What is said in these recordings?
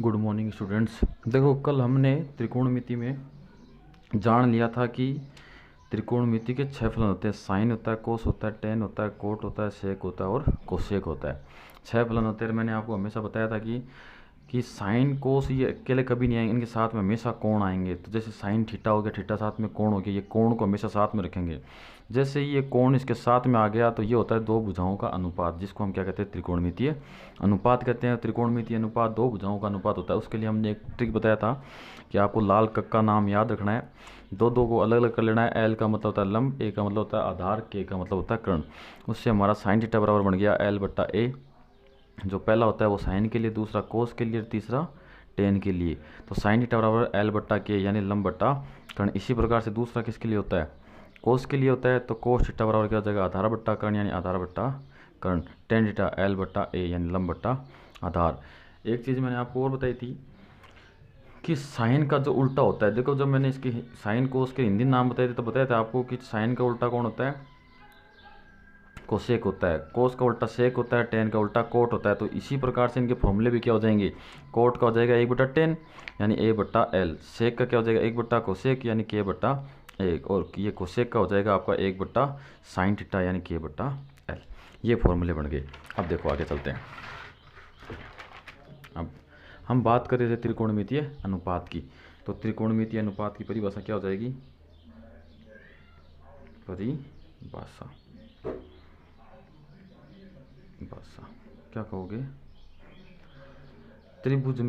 Good morning students. देखो, कल हमने त्रिकोणमिति में जान लिया था कि त्रिकोणमिति के 6 फलन होते हैं। साइन होता है, कोस होता है, टेन होता है, कोट होता है, सेक होता है और कोसेक होता है। 6 फलन होते हैं। मैंने आपको हमेशा बताया था कि साइन कोस ये अकेले कभी नहीं आएंगे, इनके साथ में हमेशा कोण आएंगे। तो जैसे साइन थीटा हो गया, थीटा साथ में कोण हो गया, ये कोण को हमेशा साथ में रखेंगे। जैसे ये कोण इसके साथ में आ गया तो ये होता है दो भुजाओं का अनुपात, जिसको हम क्या कहते हैं, त्रिकोणमितीय अनुपात कहते हैं। त्रिकोणमितीय अनुपात दो भुजाओं का अनुपात होता है। उसके लिए हमने एक ट्रिक बताया था कि आपको लाल कक का नाम याद रखना है, दो दो को अलग अलग कर लेना है। एल का मतलब होता है लंब, ए का मतलब होता है आधार, के का मतलब होता है कर्ण। उससे हमारा साइन थीटा बराबर बन गया एल बट्टा ए। जो पहला होता है वो साइन के लिए, दूसरा कोस के लिए, तीसरा टेन के लिए। तो साइन थीटा बराबर एल बट्टा के यानी लंब बट्टा कर्ण। इसी प्रकार से दूसरा किसके लिए होता है, कोस के लिए होता है। तो कोस थीटा बराबर क्या हो जाएगा, आधार बट्टा कर्ण यानी आधार बट्टा कर्ण। टेन थीटा एल बट्टा ए यानी लंब बट्टा आधार। एक चीज़ मैंने आपको और बताई थी कि साइन का जो उल्टा होता है, देखो जब मैंने इसकी साइन कोस के हिंदी नाम बताए थे तो बताया था आपको कि साइन का उल्टा कौन होता है, कोसेक होता है। कोस का उल्टा सेक होता है, टेन का उल्टा कोट होता है। तो इसी प्रकार से इनके फॉर्मूले भी क्या हो जाएंगे, कोट का हो जाएगा 1/10 यानी ए बट्टा एल। सेक का क्या हो जाएगा 1 बट्टा कोसेक यानी के बट्टा 1। और ये कोसेक का हो जाएगा आपका 1/sin थीटा यानी के बट्टा एल। ये फॉर्मूले बन गए। अब देखो आगे चलते हैं। अब हम बात कर रहे थे त्रिकोणमितीय अनुपात की। तो त्रिकोणमितीय अनुपात की परिभाषा क्या हो जाएगी, परिभाषा भाषा क्या कहोगे, त्रिभुज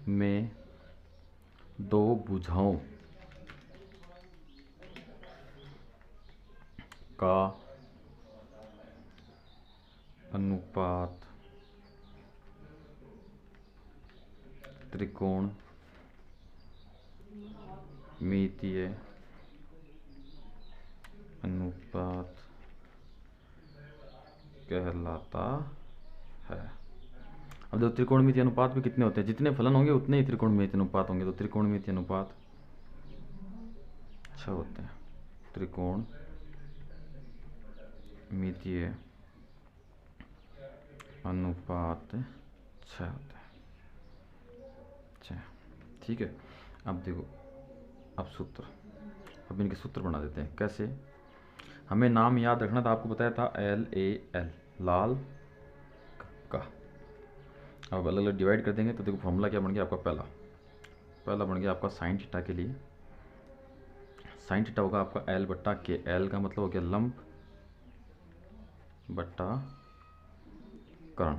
में दो भुजाओं का अनुपात त्रिकोणमितीय अनुपात कहलाता है। अब जो त्रिकोणमितीय अनुपात में कितने होते हैं, जितने फलन होंगे उतने ही त्रिकोणमितीय अनुपात होंगे। तो त्रिकोणमितीय अनुपात 6 होते हैं। त्रिकोणमितीय अनुपात 6 होते हैं। 6, ठीक है। अब देखो, अब सूत्र, अब इनके सूत्र बना देते हैं। कैसे, हमें नाम याद रखना था, आपको बताया था एल ए एल, लाल का। अब अलग अलग डिवाइड कर देंगे तो देखो फॉर्मूला क्या बन गया आपका, पहला बन गया आपका साइन थीटा के लिए। साइन थीटा होगा आपका एल बट्टा के, एल का मतलब हो गया लंब बट्टा कर्ण।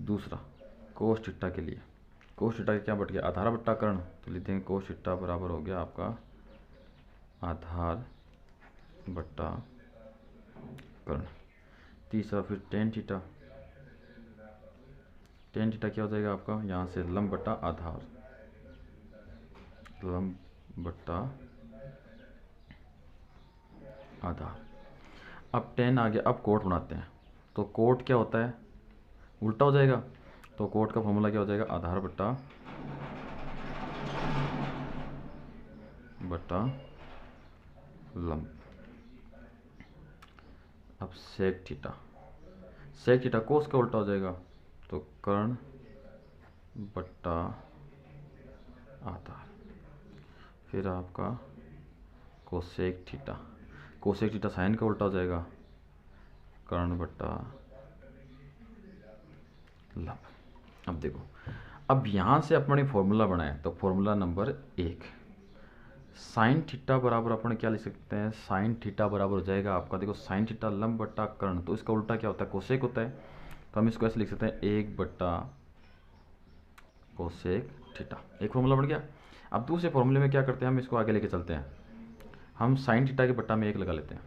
दूसरा कोस थीटा के लिए, कोस थीटा क्या बट गया, आधार बट्टा कर्ण। तो लिखते हैं कोस थीटा बराबर हो गया आपका आधार बट्टा कर्ण। तीसरा फिर टेन थीटा, टेन थीटा क्या हो जाएगा आपका, यहाँ से लंब बट्टा आधार, लंब बट्टा आधार। अब टेन आ गया, अब कोट बनाते हैं। तो कोट क्या होता है, उल्टा हो जाएगा। तो कोट का फॉर्मूला क्या हो जाएगा, आधार बट्टा लंब। अब sec theta, sec theta cos का उल्टा हो जाएगा। तो कर्ण बट्टा आधार। फिर आपका cosec theta, cosec theta sine का उल्टा हो जाएगा, कर्ण बट्टा लंब। अब देखो, अब यहाँ से अपने फॉर्मूला बनाए तो फॉर्मूला नंबर 1, साइन थीटा बराबर अपन क्या लिख सकते हैं, साइन थीटा बराबर हो जाएगा आपका, देखो साइन थीटा लंब बट्टा कर्ण। तो इसका उल्टा क्या होता है, कोसेक होता है। तो हम इसको ऐसे लिख सकते हैं 1 बट्टा कोसेक थीटा। एक फॉर्मूला बन गया। अब दूसरे फॉर्मूले में क्या करते हैं, हम इसको आगे लेके चलते हैं। हम साइन थीटा के बट्टा में 1 लगा लेते हैं,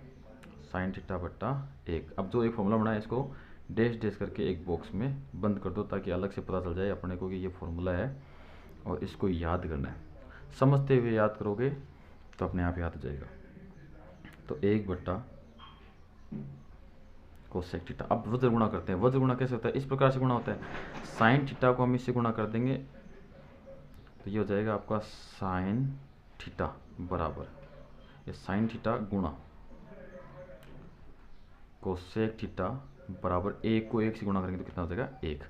साइन थीटा बट्टा 1। अब जो एक फॉर्मूला बना है इसको डैश डैश करके एक बॉक्स में बंद कर दो, ताकि अलग से पता चल जाए अपने को कि ये फॉर्मूला है और इसको याद करना है। समझते हुए याद करोगे तो अपने आप याद हो जाएगा। तो 1 बट्टा कोसेक थीटा। अब वज्र गुणा करते हैं। वज्र गुणा कैसे होता है, इस प्रकार से गुणा होता है। साइन थीटा को हम इससे गुणा कर देंगे तो ये हो जाएगा आपका साइन थीटा बराबर, ये साइन थीटा गुणा कोसेक थीटा बराबर 1 को 1 से गुणा करेंगे तो कितना हो जाएगा 1।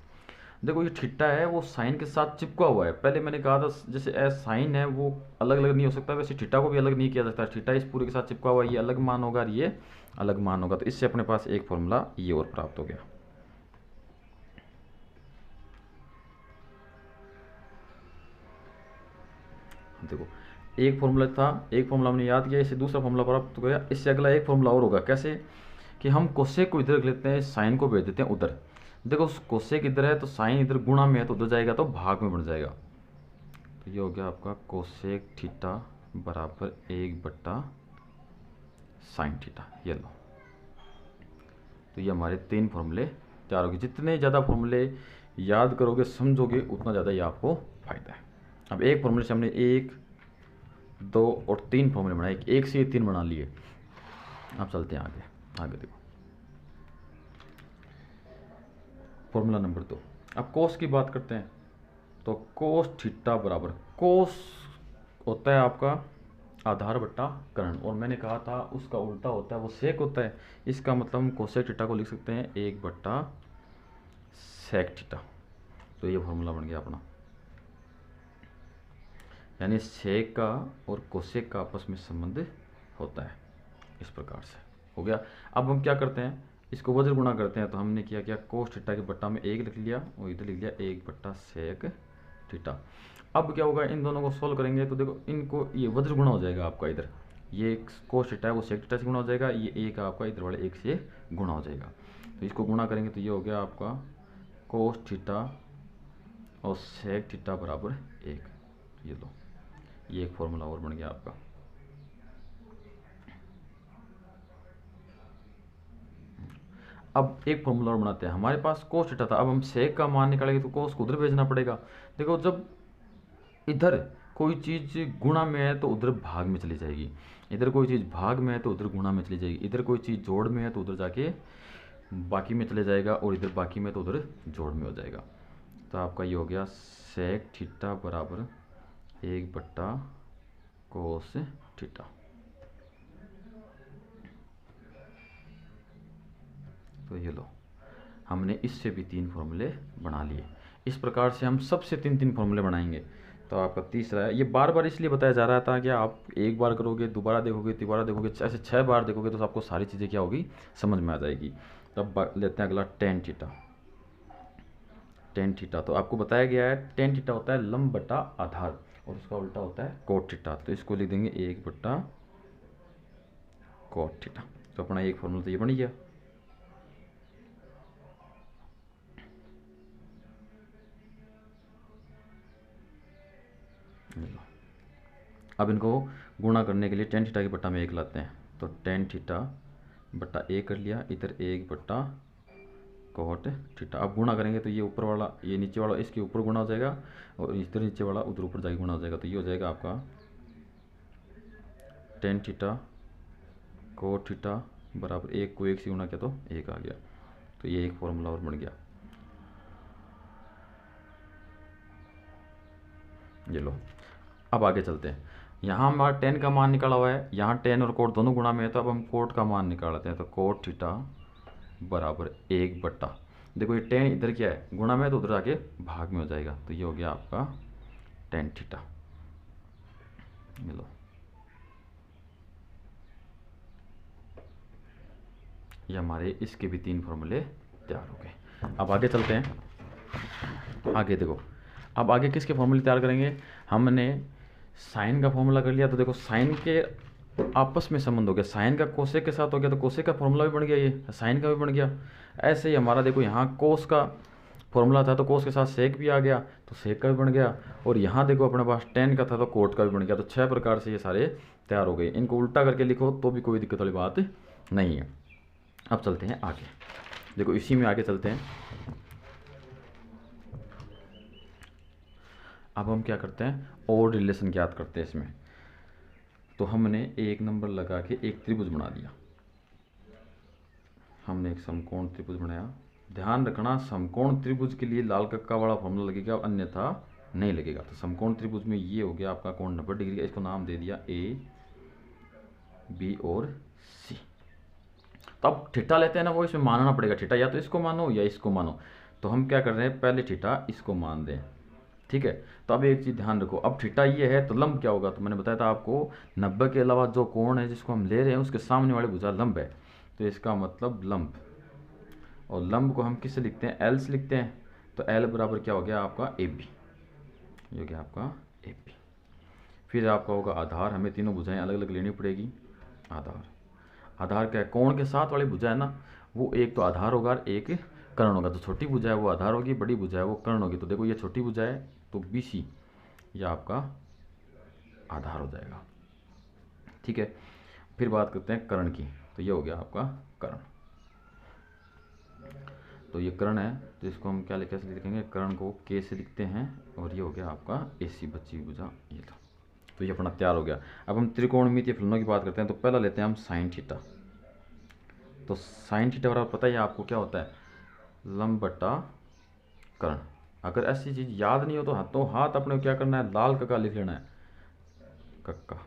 देखो ये थीटा है वो साइन के साथ चिपका हुआ है। पहले मैंने कहा था जैसे एस साइन है वो अलग अलग नहीं हो सकता, वैसे थीटा को भी अलग नहीं किया जाता। थीटा इस पूरे के साथ चिपका हुआ है, ये अलग मान होगा और ये अलग मान होगा। तो इससे अपने पास एक फॉर्मूला ये और प्राप्त हो गया। देखो एक फॉर्मूला था, एक फॉर्मूला हमने याद किया, इससे दूसरा फॉर्मूला प्राप्त हो गया। इससे अगला एक फॉर्मूला और होगा। कैसे कि हम कोसेक को इधर रख लेते हैं, साइन को भेज देते हैं उधर। देखो कोसेक इधर है तो साइन इधर गुणा में है तो उधर जाएगा तो भाग में बन जाएगा। तो ये हो गया आपका कोसेक थीटा बराबर 1/sin थीटा। ये लो, तो ये हमारे 3 फॉर्मूले तैयार हो गए। जितने ज़्यादा फॉर्मूले याद करोगे समझोगे उतना ज़्यादा ये आपको फायदा है। अब एक फॉर्मूले से हमने 1 2 और 3 फॉर्मूले बनाए, एक से ये 3 बना लिए। अब चलते हैं आगे। आगे देखो फॉर्मूला नंबर 2। अब कोस की बात करते हैं। तो कोस थीटा बराबर, कोस होता है आपका आधार बट्टा कर्ण, और मैंने कहा था उसका उल्टा होता है वो सेक होता है। इसका मतलब हम कोसेक थीटा को लिख सकते हैं 1/sec थीटा। तो ये फॉर्मूला बन गया अपना, यानी सेक का और कोसेक का आपस में संबंध होता है। इस प्रकार से हो गया। अब हम क्या करते हैं, इसको वज्र गुणा करते हैं। तो हमने किया क्या, कोस थीटा के बट्टा में 1 लिख लिया और इधर लिख लिया 1/sec थीटा। अब क्या होगा, इन दोनों को सोल्व करेंगे तो देखो इनको ये वज्र गुणा हो जाएगा आपका। इधर ये कोस थीटा है वो सेक थीटा से गुणा हो जाएगा, ये 1 आपका इधर वाले 1 से गुणा हो जाएगा। तो इसको गुणा करेंगे तो ये हो गया आपका कोस थीटा और सेक थीटा बराबर 1। ये लो, ये एक फॉर्मूला और बन गया आपका। अब एक फॉर्मूला और बनाते हैं। हमारे पास कोस थीटा था, अब हम सेक का मान निकालेंगे तो कोस को उधर भेजना पड़ेगा। देखो जब इधर कोई चीज़ गुणा में है तो उधर भाग में चली जाएगी, इधर कोई चीज़ भाग में है तो उधर गुणा में चली जाएगी, इधर कोई चीज़ जोड़ में है तो उधर जाके बाकी में चले जाएगा, और इधर बाकी में तो उधर जोड़ में हो जाएगा। तो आपका ये हो गया सेक थीटा बराबर 1/cos थीटा। तो ये लो, हमने इससे भी 3 फॉर्मूले बना लिए। इस प्रकार से हम सबसे 3 फॉर्मूले बनाएंगे। तो आपका तीसरा है, ये बार बार इसलिए बताया जा रहा था कि आप एक बार करोगे, दोबारा देखोगे, तिबारा देखोगे, ऐसे 6 बार देखोगे तो आपको सारी चीज़ें क्या होगी समझ में आ जाएगी। तब लेते हैं अगला टेन थीटा। टेन थीटा तो आपको बताया गया है टेन थीटा होता है लंब बटा आधार और उसका उल्टा होता है कोट थीटा। तो इसको लिख देंगे 1/cot थीटा। तो अपना एक फॉर्मूला तो ये बन गया। अब इनको गुणा करने के लिए टेन थीटा के बट्टा में 1 लाते हैं। तो टेन थीटा बट्टा 1 कर लिया, इधर 1/cot थीटा। अब गुणा करेंगे तो ये ऊपर वाला ये नीचे वाला इसके ऊपर गुणा हो जाएगा और इधर नीचे वाला उधर ऊपर जाके गुणा हो जाएगा। तो ये हो जाएगा आपका टेन थीटा cot थीटा बराबर 1 को 1 से गुणा किया तो 1 आ गया। तो ये एक फॉर्मूला और बन गया। ये लो, अब आगे चलते हैं। यहाँ हमारा टेन का मान निकाला हुआ है, यहाँ टेन और कोट दोनों गुणा में है, तो अब हम कोट का मान निकालते हैं। तो कोट थीटा बराबर 1/, देखो ये टेन इधर क्या है गुणा में, तो उधर आके भाग में हो जाएगा। तो ये हो गया आपका टेन थीटा। ये लो, ये हमारे इसके भी 3 फॉर्मूले तैयार हो गए। अब आगे चलते हैं। आगे देखो, अब आगे किसके फॉर्मूले तैयार करेंगे। हमने साइन का फॉर्मूला कर लिया, तो देखो साइन के आपस में संबंध हो गया। साइन का कोसेक के साथ हो गया तो कोसेक का फॉर्मूला भी बन गया, ये साइन का भी बन गया। ऐसे ही हमारा देखो यहाँ कोस का फॉर्मूला था तो कोस के साथ सेक भी आ गया तो सेक का भी बन गया, और यहाँ देखो अपने पास टेन का था तो कोट का भी बन गया। तो 6 प्रकार से ये सारे तैयार हो गए। इनको उल्टा करके लिखो तो भी कोई दिक्कत वाली बात नहीं है। अब चलते हैं आगे। देखो इसी में आगे चलते हैं। अब हम क्या करते हैं और रिलेशन ज्ञात करते हैं इसमें। तो हमने एक नंबर लगा के एक त्रिभुज बना दिया। हमने एक समकोण त्रिभुज बनाया। ध्यान रखना समकोण त्रिभुज के लिए लाल कक्का वाला फॉर्मूला लगेगा, अन्यथा नहीं लगेगा। तो समकोण त्रिभुज में ये हो गया आपका कोण 90 डिग्री का। इसको नाम दे दिया ए बी और सी। तो तो अब थीटा लेते हैं ना, वो इसमें मानना पड़ेगा थीटा, या तो इसको मानो या इसको मानो। तो हम क्या कर रहे हैं, पहले थीटा इसको मान दें, ठीक है। तो अब एक चीज़ ध्यान रखो, अब थीटा ये है तो लंब क्या होगा, तो मैंने बताया था आपको 90 के अलावा जो कोण है जिसको हम ले रहे हैं उसके सामने वाली भुजा लंब है, तो इसका मतलब लंब। और लंब को हम किससे लिखते हैं, एल से लिखते हैं। तो एल बराबर क्या हो गया आपका ए बी, ये हो गया आपका ए बी। फिर आपका होगा आधार, हमें तीनों भुजाएं अलग अलग लेनी पड़ेगी। आधार, आधार क्या है, कोण के साथ वाली भुजा है ना, वो एक तो आधार होगा और एक कर्ण होगा। तो छोटी भुजा है वो आधार होगी, बड़ी भुजा है वो कर्ण होगी। तो देखो ये छोटी भुजा है तो बी सी ये आपका आधार हो जाएगा, ठीक है। फिर बात करते हैं कर्ण की, तो ये हो गया आपका कर्ण। तो ये कर्ण है तो इसको हम क्या कैसे लिखेंगे, कर्ण को के से लिखते हैं, और ये हो गया आपका ए सी बची भुजा ये था। तो ये अपना तैयार हो गया। अब हम त्रिकोणमितीय फलनों की बात करते हैं। तो पहला लेते हैं हम साइन थीटा। तो साइन थीटा बराबर पता है आपको क्या होता है, लंब बटा कर्ण। अगर ऐसी चीज़ याद नहीं हो तो हाथों हाथ अपने को क्या करना है, लाल कक्का लिख लेना है, कक्का,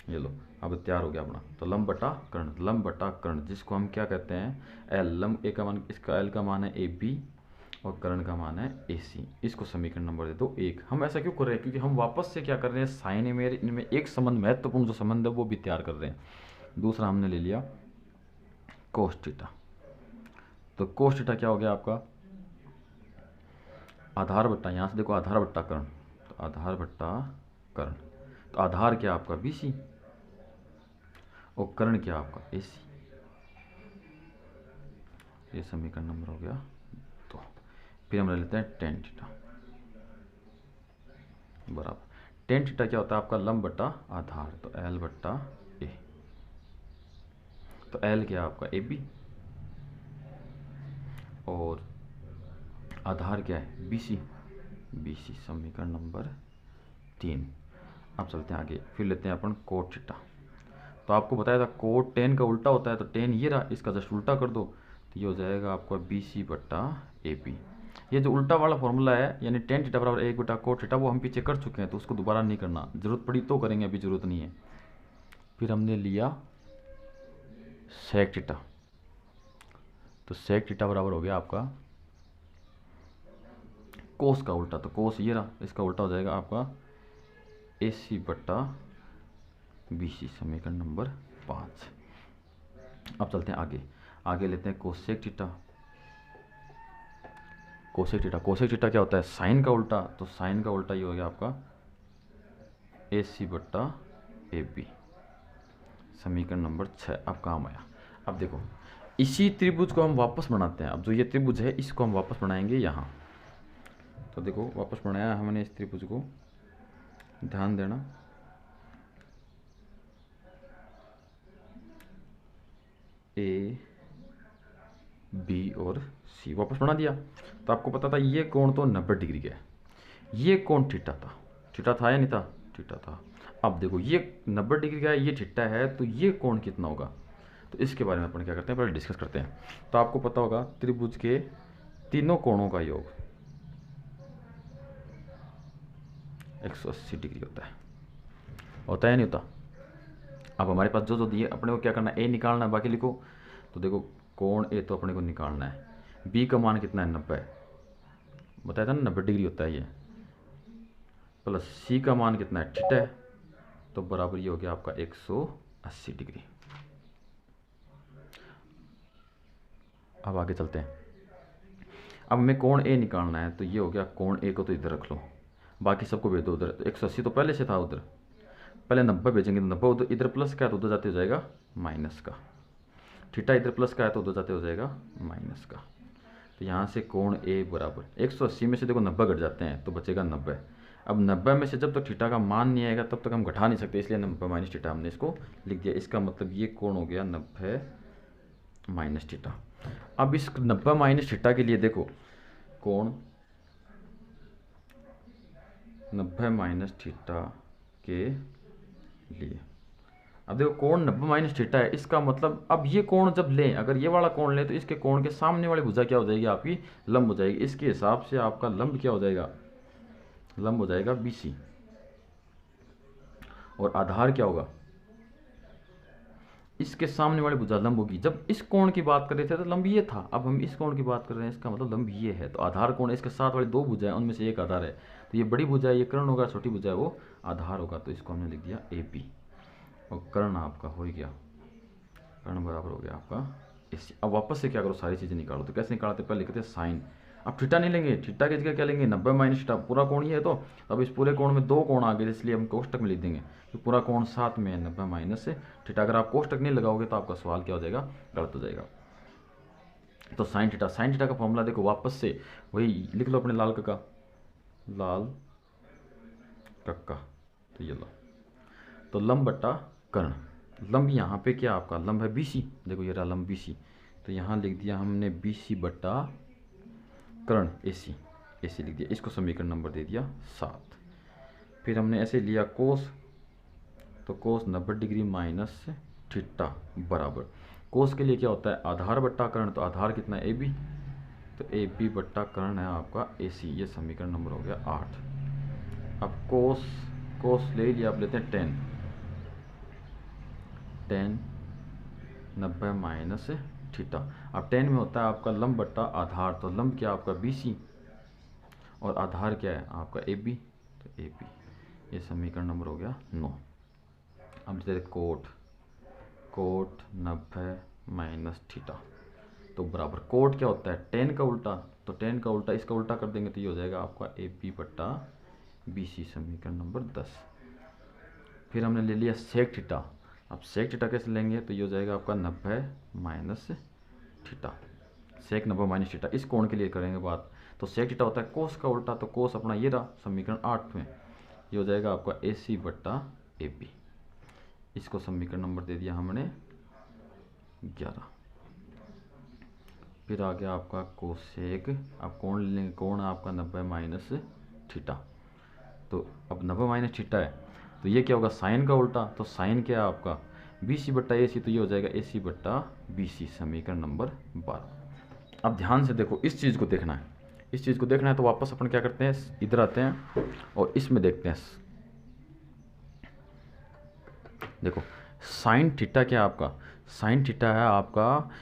ये लो। अब तैयार हो गया अपना। तो लंब बटा कर्ण, लंब बटा कर्ण जिसको हम क्या कहते हैं, एल। लंब ए का मान, इसका एल का मान है ए बी और कर्ण का मान है ए सी। इसको समीकरण नंबर दे दो 1। हम ऐसा क्यों कर रहे हैं, क्योंकि हम वापस से क्या कर रहे हैं, साइन इनमें एक संबंध, महत्वपूर्ण जो संबंध है वो भी तैयार कर रहे हैं। दूसरा हमने ले लिया कोस थीटा। तो कोस थीटा क्या हो गया आपका, आधार बट्टा, यहाँ से देखो आधार बट्टा कर्ण, तो आधार बट्टा कर्ण। तो आधार क्या आपका बी सी और कर्ण क्या आपका ए सी। ये समीकरण नंबर हो गया 2। फिर हम ले लेते हैं टेन थीटा बराबर, टेन थीटा क्या होता है आपका लंब बट्टा आधार, तो एल बट्टा ए। तो एल क्या आपका ए बी और आधार क्या है बी सी, बी सी समीकरण नंबर 3। अब चलते हैं आगे, फिर लेते हैं अपन कोट थीटा। तो आपको बताया था कोट टेन का उल्टा होता है, तो टेन ये रहा, इसका जस्ट उल्टा कर दो तो ये हो जाएगा आपका बी सी बट्टा ए बी। ये जो उल्टा वाला फॉर्मूला है यानी टेन थीटा बराबर 1 बटा कोट थीटा, वो हम पीछे कर चुके हैं तो उसको दोबारा नहीं करना, जरूरत पड़ी तो करेंगे, अभी जरूरत नहीं है। फिर हमने लिया सेक थीटा। तो सेक थीटा बराबर हो गया आपका कोस का उल्टा, तो कोस ये रहा, इसका उल्टा हो जाएगा आपका ए सी बट्टा बी सी समीकरण नंबर 5। अब चलते हैं आगे, आगे लेते हैं cosec theta. Cosec theta, cosec theta क्या होता है, साइन का उल्टा, तो साइन का उल्टा ये हो गया आपका ए सी बट्टा ए बी समीकरण नंबर 6। अब काम आया, अब देखो इसी त्रिभुज को हम वापस बनाते हैं। अब जो ये त्रिभुज है इसको हम वापस बनाएंगे यहाँ। तो देखो वापस बनाया हमने इस त्रिभुज को, ध्यान देना, ए बी और सी वापस बना दिया। तो आपको पता था ये कोण तो 90 डिग्री का है, ये कोण थीटा था, थीटा था या नहीं था, थीटा था। अब देखो ये 90 डिग्री का है, ये थीटा है, तो ये कोण कितना होगा, तो इसके बारे में अपन क्या करते हैं, पहले डिस्कस करते हैं। तो आपको पता होगा त्रिभुज के तीनों कोणों का योग 180 डिग्री होता है नहीं होता। अब हमारे पास जो जो दिए अपने को क्या करना है, ए निकालना है, बाकी लिखो। तो देखो कोण ए तो अपने को निकालना है, बी का मान कितना है 90, बताया था ना 90 डिग्री होता है ये, प्लस सी का मान कितना है थीटा है, तो बराबर ये हो गया आपका 180 डिग्री। अब आगे चलते हैं, अब हमें कोण ए निकालना है, तो ये हो गया कोण ए को तो इधर रख लो, बाकी सबको भेज दो उधर। तो 180 तो पहले से था उधर, पहले 90 भेजेंगे तो 90 उधर, इधर प्लस का है तो उधर जाते हो जाएगा माइनस का, थीटा इधर प्लस का है तो उधर जाते हो जाएगा माइनस का। तो यहाँ से कोण ए बराबर 180 में से देखो 90 घट जाते हैं तो बचेगा 90। अब 90 में से जब तक थीटा का मान नहीं आएगा तब तक हम घटा नहीं सकते, इसलिए 90 माइनस थीटा हमने इसको लिख दिया। इसका मतलब ये कोण हो गया 90 माइनस थीटा। अब इस 90 माइनस थीटा के लिए देखो कोण 90 माइनस थीटा के लिए, अब देखो कोण 90 माइनस थीटा है, इसका मतलब अब ये कोण जब लें, अगर ये वाला कोण लें तो इसके कोण के सामने वाली भुजा क्या हो जाएगी आपकी, लंब हो जाएगी। इसके हिसाब से आपका लंब क्या हो जाएगा, लंब हो जाएगा बी सी, और आधार क्या होगा, इसके सामने वाली भुजा लंब होगी। जब इस कोण की बात कर रहे थे तो लंब ये था, अब हम इस कोण की बात कर रहे हैं, इसका मतलब लंब ये है। तो आधार कोण है, इसके साथ वाली दो भुजा है, उनमें से एक आधार है, तो ये बड़ी भुजा है, ये कर्ण होगा, छोटी भुजा है वो आधार होगा। तो इसको हमने लिख दिया AP, और कर्ण आपका हो गया, कर्ण बराबर हो गया आपका AC। अब वापस से क्या करो, सारी चीज़ें निकालो। तो कैसे निकालते, पहले लिखते हैं साइन। अब थीटा नहीं लेंगे, थीटा की जगह क्या लेंगे, 90 माइनस थीटा, पूरा कोण ही है। तो अब इस पूरे कोण में दो कोण आ गए, इसलिए हम कोष्टक में लिख देंगे कि पूरा कोण साथ में 90 माइनस थीटा। अगर आप कोष्टक नहीं लगाओगे तो आपका सवाल क्या हो जाएगा, गलत हो जाएगा। तो साइन थीटा, साइन थीटा का फॉर्मूला देखो वापस से वही लिख लो अपने लाल कक्का, लाल कक्का। तो ये लो, तो लंब बट्टा कर्ण, लंब यहाँ पे क्या आपका लंब है BC, देखो ये रहा लंब BC, तो यहाँ लिख दिया हमने BC बट्टा कर्ण AC, AC लिख दिया, इसको समीकरण नंबर दे दिया 7। फिर हमने ऐसे लिया कोस, तो कोस 90 डिग्री माइनस थीटा बराबर, कोस के लिए क्या होता है आधार बट्टा कर्ण, तो आधार कितना है AB, तो AB बट्टा कर्ण है आपका AC, ये समीकरण नंबर हो गया 8। अब कोस, कोस ले लिया, आप लेते हैं टेन 90 माइनस थीटा। अब टेन में होता है आपका लंब बट्टा आधार, तो लंब क्या आपका BC और आधार क्या है आपका AB, तो AB, ये समीकरण नंबर हो गया 9। अब जैसे कोट, कोट 90 माइनस थीटा, तो बराबर कोट क्या होता है टेन का उल्टा, तो टेन का उल्टा इसका उल्टा कर देंगे तो ये हो जाएगा आपका AP बट्टा BC, समीकरण नंबर 10। फिर हमने ले लिया सेक थीटा, अब सेक थीटा कैसे लेंगे, तो ये हो जाएगा आपका 90 माइनस थीटा, सेक 90 माइनस थीटा, इस कोण के लिए करेंगे बात। तो सेक थीटा होता है कोस का उल्टा, तो कोस अपना ये रहा समीकरण 8 में, ये हो जाएगा आपका AC बट्टा AP, इसको समीकरण नंबर दे दिया हमने 11। फिर आ गया आपका कोसेक, अब कोण लेंगे, कोण आपका 90 माइनस थीटा, तो अब 90 माइनस थीटा है, तो ये क्या होगा साइन का उल्टा, तो साइन क्या है आपका BC बट्टा AC, तो ये हो जाएगा AC बट्टा BC, समीकरण नंबर 12। अब ध्यान से देखो, इस चीज़ को देखना है, इस चीज़ को देखना है, तो वापस अपन क्या करते हैं, इधर आते हैं और इसमें देखते हैं। देखो साइन थीटा क्या है आपका, साइन थीटा है आपका